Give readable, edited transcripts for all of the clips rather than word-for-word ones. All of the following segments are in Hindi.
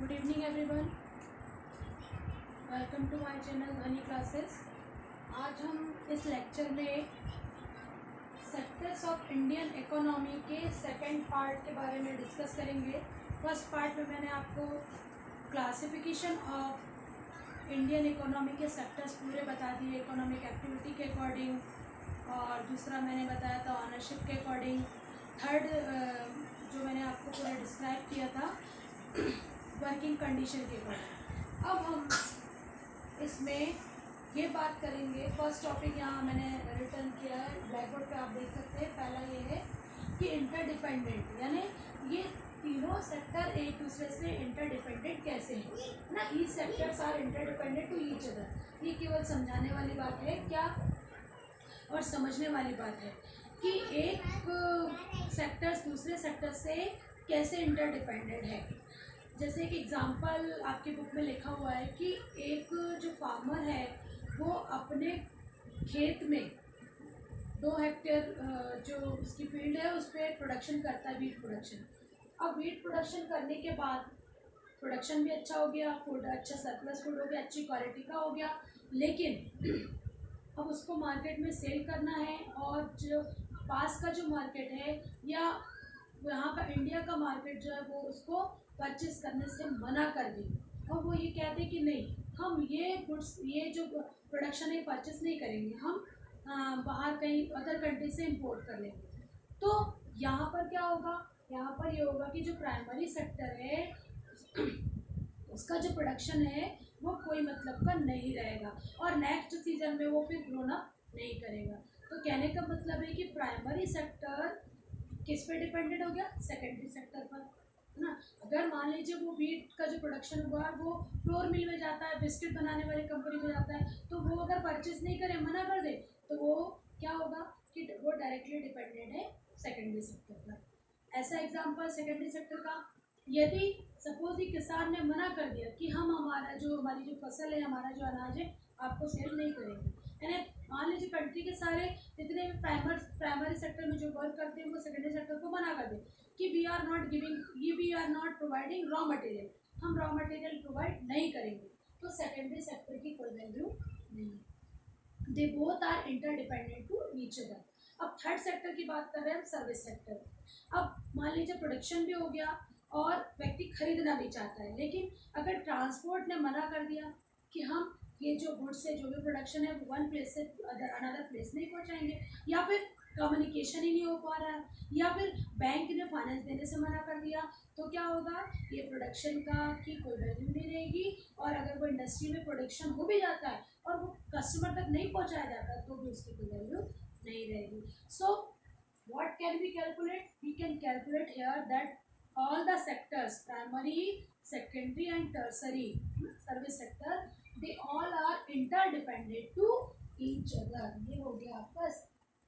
Good evening everyone, welcome to my channel Dhwani classes. आज हम इस लेक्चर में सेक्टर्स ऑफ इंडियन इकोनॉमी के सेकंड पार्ट के बारे में डिस्कस करेंगे। फर्स्ट पार्ट में मैंने आपको क्लासिफिकेशन ऑफ इंडियन इकोनॉमी के सेक्टर्स पूरे बता दिए इकोनॉमिक एक्टिविटी के अकॉर्डिंग, और दूसरा मैंने बताया था ऑनरशिप के अकॉर्डिंग। थर्ड जो मैंने आपको पूरा डिस्क्राइब किया था वर्किंग कंडीशन के अकॉर्डिंग। अब हम इसमें ये बात करेंगे। फर्स्ट टॉपिक यहाँ मैंने रिटर्न किया है, ब्लैक बोर्ड पे आप देख सकते हैं। पहला ये है कि इंटरडिपेंडेंट, यानी ये तीनों सेक्टर एक दूसरे से इंटरडिपेंडेंट कैसे हैं ना। Each sectors are interdependent to each other. ये केवल समझाने वाली बात है क्या, और समझने वाली बात है कि एक सेक्टर्स दूसरे सेक्टर से कैसे इंटरडिपेंडेंट है। जैसे एक एग्जांपल आपकी बुक में लिखा हुआ है कि एक जो फार्मर है वो अपने खेत में 2 हेक्टेयर जो उसकी फील्ड है उस पर प्रोडक्शन करता है, वीट प्रोडक्शन। अब वीट प्रोडक्शन करने के बाद प्रोडक्शन भी अच्छा हो गया, फूड अच्छा सरप्लस फूड हो गया, अच्छी क्वालिटी का हो गया, लेकिन अब उसको मार्केट में सेल करना है, और जो पास का जो मार्केट है या यहाँ का इंडिया का मार्केट जो है वो उसको परचेस करने से मना कर दी। और वो ये कहते हैं कि नहीं, हम ये गुड्स, ये जो प्रोडक्शन है परचेस नहीं करेंगे, हम बाहर कहीं अदर कंट्री से इंपोर्ट कर लेंगे। तो यहाँ पर क्या होगा, यहाँ पर ये होगा कि जो प्राइमरी सेक्टर है उसका जो प्रोडक्शन है वो कोई मतलब का नहीं रहेगा, और नेक्स्ट सीजन में वो फिर ग्रोन अप नहीं करेगा। तो कहने का मतलब है कि प्राइमरी सेक्टर किस पे डिपेंडेंट हो गया, सेकेंडरी सेक्टर पर, है ना। अगर मान लीजिए वो वीट का जो प्रोडक्शन हुआ है वो फ्लोर मिल में जाता है, बिस्किट बनाने वाली कंपनी में जाता है, तो वो अगर परचेस नहीं करे, मना कर दे, तो वो क्या होगा कि वो डायरेक्टली डिपेंडेंट है सेकेंडरी सेक्टर पर। ऐसा एग्जांपल सेकेंडरी सेक्टर का, यदि सपोज ही किसान ने मना कर दिया कि हम हमारी जो फसल है, हमारा जो अनाज है आपको सेल नहीं करेंगे, यानी मान लीजिए कंट्री के सारे जितने भी प्राइमरी सेक्टर में जो वर्क करते हैं वो सेकेंडरी सेक्टर को मना कर दे कि we are not providing raw material, हम रॉ मटेरियल प्रोवाइड नहीं करेंगे, तो सेकेंडरी सेक्टर की कोई वैल्यू नहीं है। They both are interdependent to each other. अब थर्ड सेक्टर की बात कर रहे हैं हम, सर्विस सेक्टर। अब मान लीजिए प्रोडक्शन भी हो गया और व्यक्ति खरीदना भी चाहता है, लेकिन अगर ट्रांसपोर्ट ने मना कर दिया कि हम ये जो गुड्स है, जो भी प्रोडक्शन है वो वन प्लेस से अनदर प्लेस नहीं पहुंचाएंगे, या फिर कम्युनिकेशन ही नहीं हो पा रहा है, या फिर बैंक ने फाइनेंस देने से मना कर दिया, तो क्या होगा, ये प्रोडक्शन का की कोई वैल्यू नहीं रहेगी। और अगर वो इंडस्ट्री में प्रोडक्शन हो भी जाता है और वो कस्टमर तक नहीं पहुंचाया जाता तो भी उसकी कोई वैल्यू नहीं रहेगी। सो what can we calculate? We can calculate here that all the sectors, primary, secondary and tertiary service sector, they all are interdependent to each other। ये हो गया आपका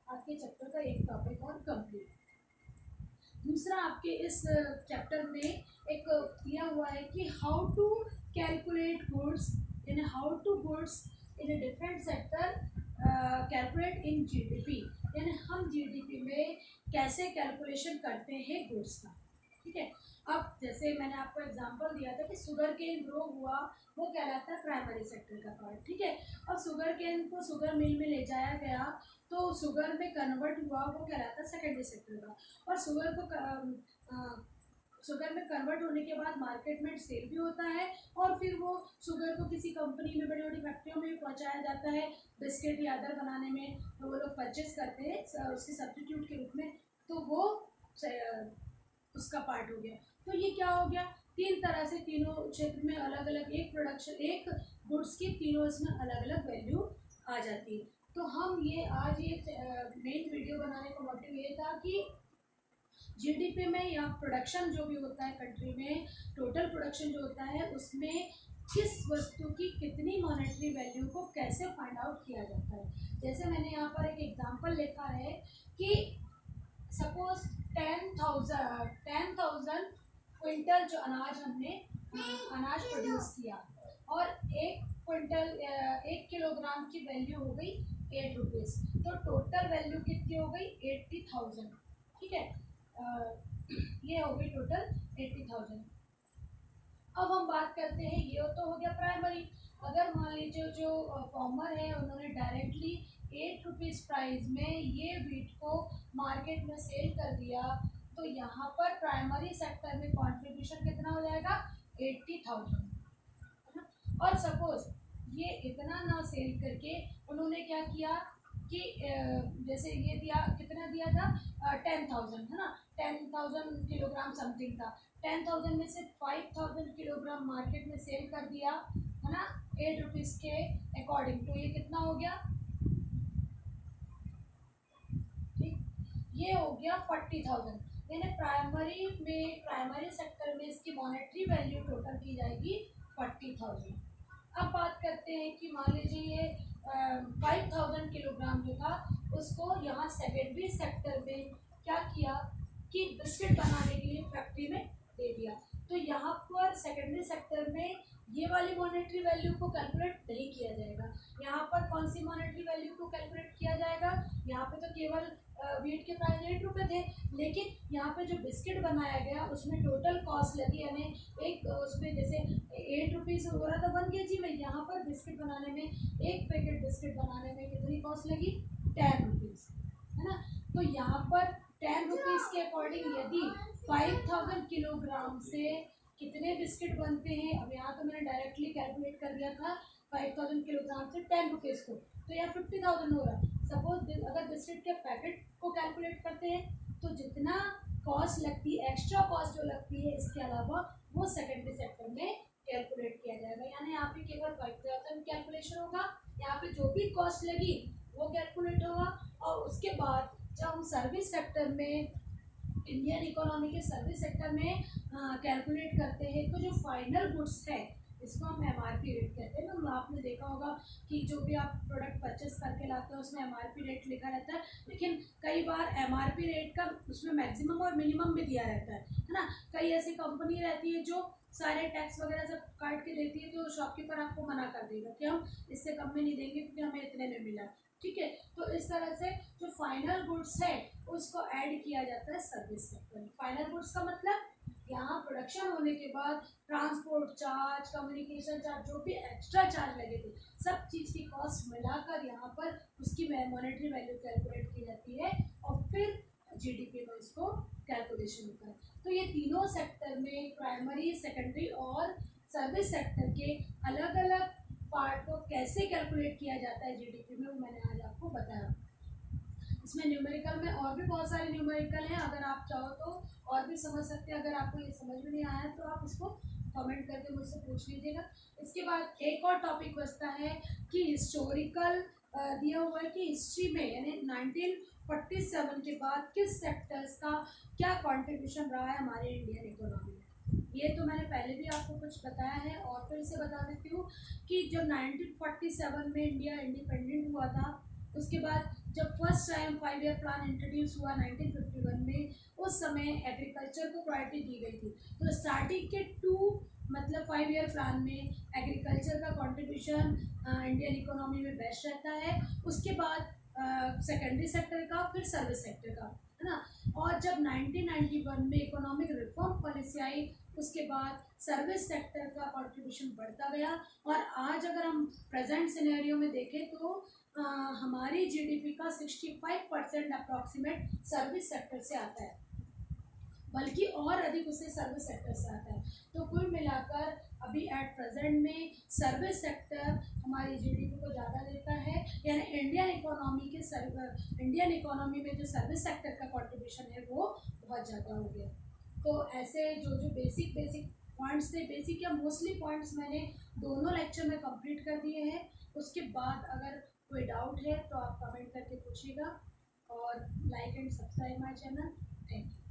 आपके चैप्टर का एक टॉपिक और कंप्लीट। दूसरा आपके इस चैप्टर में एक दिया हुआ है कि how to calculate goods in how to goods in a different sector calculate in GDP, यानी हम जीडीपी में कैसे कैलकुलेशन करते हैं गुड्स का। ठीक है, अब जैसे मैंने आपको एग्जांपल दिया था कि शुगर केन ग्रो हुआ, वो कहलाता है प्राइमरी सेक्टर का पार्ट। ठीक है, अब शुगर केन को शुगर मिल में ले जाया गया तो शुगर में कन्वर्ट हुआ, वो कहलाता है सेकेंडरी सेक्टर का। और शुगर में कन्वर्ट होने के बाद मार्केट में सेल भी होता है, और फिर वो शुगर को किसी कंपनी में, बड़ी बड़ी फैक्ट्रियों में पहुंचाया जाता है बिस्किट या अदर बनाने में, तो वो लोग परचेस करते हैं उसके सब्स्टिट्यूट के रूप में, तो वो उसका पार्ट हो गया। तो ये क्या हो गया, 3 तरह से तीनों क्षेत्र में अलग अलग एक गुड्स की तीनों इसमें अलग अलग वैल्यू आ जाती है। तो हम ये आज ये मेन वीडियो बनाने का मोटिव ये था कि जीडीपी में या प्रोडक्शन जो भी होता है कंट्री में, टोटल प्रोडक्शन जो होता है उसमें किस वस्तु की कितनी मॉनेटरी वैल्यू को कैसे फाइंड आउट किया जाता है। जैसे मैंने यहाँ पर एक एग्जांपल लिखा है कि सपोज 10,000 क्विंटल जो अनाज हमने अनाज प्रोड्यूस किया, और 1 किलोग्राम की वैल्यू हो गई 8 रुपीज़, तो टोटल वैल्यू कितनी हो गई 80,000। ठीक है, ये हो गई टोटल 80,000। अब हम बात करते हैं, ये तो हो गया प्राइमरी। अगर मान लीजिए जो फार्मर है उन्होंने डायरेक्टली 8 रुपीज़ प्राइस में ये वीट को मार्केट में सेल कर दिया, तो यहाँ पर प्राइमरी सेक्टर में कंट्रीब्यूशन कितना हो जाएगा, 80,000, है ना। और सपोज ये इतना ना सेल करके उन्होंने क्या किया कि जैसे ये दिया, कितना दिया था, 10,000, है ना, 10,000 किलोग्राम समथिंग था। 10,000 में से 5,000 किलोग्राम मार्केट में सेल कर दिया, है ना, 8 रुपीज़ के अकॉर्डिंग, तो ये कितना हो गया, ठीक, ये हो गया 40,000। यानी प्राइमरी सेक्टर में इसकी मॉनेटरी वैल्यू टोटल की जाएगी 40,000। अब बात करते हैं कि मान लीजिए ये 5,000 किलोग्राम जो था उसको यहाँ सेकेंडरी सेक्टर में क्या किया कि बिस्किट बनाने के लिए फैक्ट्री में दे दिया। तो यहाँ पर सेकेंडरी सेक्टर में ये वाली मॉनेटरी वैल्यू को कैलकुलेट नहीं किया जाएगा। यहाँ पर कौन सी मॉनेटरी वैल्यू को कैलकुलेट किया जाएगा, यहाँ पे तो केवल वीट के प्राइस 8 रुपये थे, लेकिन यहाँ पे जो बिस्किट बनाया गया उसमें टोटल कॉस्ट लगी, यानी एक उसमें जैसे 8 रुपीज़ हो रहा था 1 kg में, यहाँ पर बिस्किट बनाने में, एक पैकेट बिस्किट बनाने में कितनी कॉस्ट लगी, 10 रुपीज़, है ना। तो यहाँ पर 10 रुपीज़ के अकॉर्डिंग यदि 5,000 किलोग्राम से कितने बिस्किट बनते हैं, अब यहाँ तो मैंने डायरेक्टली कैलकुलेट कर दिया था 5,000 किलोग्राम से 10 रुपीज़ को, तो यहाँ 50,000 हो रहा। सपोज अगर बिस्किट के पैकेट को कैलकुलेट करते हैं तो जितना कॉस्ट लगती है, एक्स्ट्रा कॉस्ट जो लगती है इसके अलावा, वो सेकेंडरी सेक्टर में कैलकुलेट किया जाएगा। यानी यहाँ पे केवल 5,000 कैलकुलेशन होगा, यहाँ पे जो भी कॉस्ट लगी वो कैलकुलेट होगा। और उसके बाद जब हम सर्विस सेक्टर में, इंडियन इकोनॉमी के सर्विस सेक्टर में कैलकुलेट करते हैं, तो जो फाइनल गुड्स है इसको हम एमआरपी रेट कहते हैं ना। आपने देखा होगा कि जो भी आप प्रोडक्ट परचेस करके लाते हैं उसमें एमआरपी रेट लिखा रहता है, लेकिन कई बार एमआरपी रेट का उसमें मैक्सिमम और मिनिमम भी दिया रहता है ना। कई ऐसी कंपनी रहती है जो सारे टैक्स वगैरह सब काट के देती है, तो शॉपकीपर आपको मना कर देगा कि हम इससे कम में नहीं देंगे क्योंकि हमें इतने में मिला, ठीक है। तो इस तरह से जो फाइनल गुड्स है उसको ऐड किया जाता है सर्विस सेक्टर में। फाइनल गुड्स का मतलब यहाँ प्रोडक्शन होने के बाद ट्रांसपोर्ट चार्ज, कम्युनिकेशन चार्ज, जो भी एक्स्ट्रा चार्ज लगे थे, सब चीज़ की कॉस्ट मिलाकर यहाँ पर उसकी मॉनेटरी वैल्यू कैलकुलेट की जाती है और फिर जीडीपी में इसको कैलकुलेशन होता है। तो ये तीनों सेक्टर में, प्राइमरी, सेकेंडरी और सर्विस सेक्टर के अलग अलग पार्ट को कैसे कैलकुलेट किया जाता है जीडीपी में, वो मैंने आज आपको बताया। इसमें न्यूमेरिकल में और भी बहुत सारे न्यूमेरिकल हैं, अगर आप चाहो तो और भी समझ सकते हैं। अगर आपको ये समझ में नहीं आया तो आप इसको कमेंट करके मुझसे पूछ लीजिएगा। इसके बाद एक और टॉपिक बचता है कि हिस्टोरिकल दिया हुआ है कि हिस्ट्री में यानी 1947 के बाद किस सेक्टर्स का क्या कंट्रीब्यूशन रहा है हमारे इंडियन इकोनॉमी में। ये तो मैंने पहले भी आपको कुछ बताया है और फिर से बता देती हूँ कि जब 1947 में इंडिया इंडिपेंडेंट हुआ था, उसके बाद जब first time 5 year plan introduce हुआ 1951 में, उस समय एग्रीकल्चर को प्रायोरिटी दी गई थी। तो स्टार्टिंग के 5 ईयर प्लान में एग्रीकल्चर का कंट्रीब्यूशन इंडियन इकोनॉमी में बेस्ट रहता है, उसके बाद सेकेंडरी सेक्टर का, फिर सर्विस सेक्टर का, है ना। और जब 1991 में इकोनॉमिक रिफॉर्म पॉलिसी आई, उसके बाद सर्विस सेक्टर का कंट्रीब्यूशन बढ़ता गया और आज अगर हम प्रेजेंट सिनेरियो में देखें तो हमारी जीडीपी का 65% अप्रॉक्सीमेट सर्विस सेक्टर से आता है, बल्कि और अधिक उसे सर्विस सेक्टर से आता है। तो कुल मिलाकर अभी एट प्रेजेंट में सर्विस सेक्टर हमारी जीडीपी को ज़्यादा देता है, यानी इंडियन इकोनॉमी में जो सर्विस सेक्टर का कंट्रीब्यूशन है वो बहुत ज़्यादा हो गया। तो ऐसे जो बेसिक पॉइंट्स थे, बेसिक या मोस्टली पॉइंट्स मैंने दोनों लेक्चर में कंप्लीट कर दिए हैं। उसके बाद अगर कोई डाउट है तो आप कमेंट करके पूछिएगा और like and subscribe my channel. Thank you.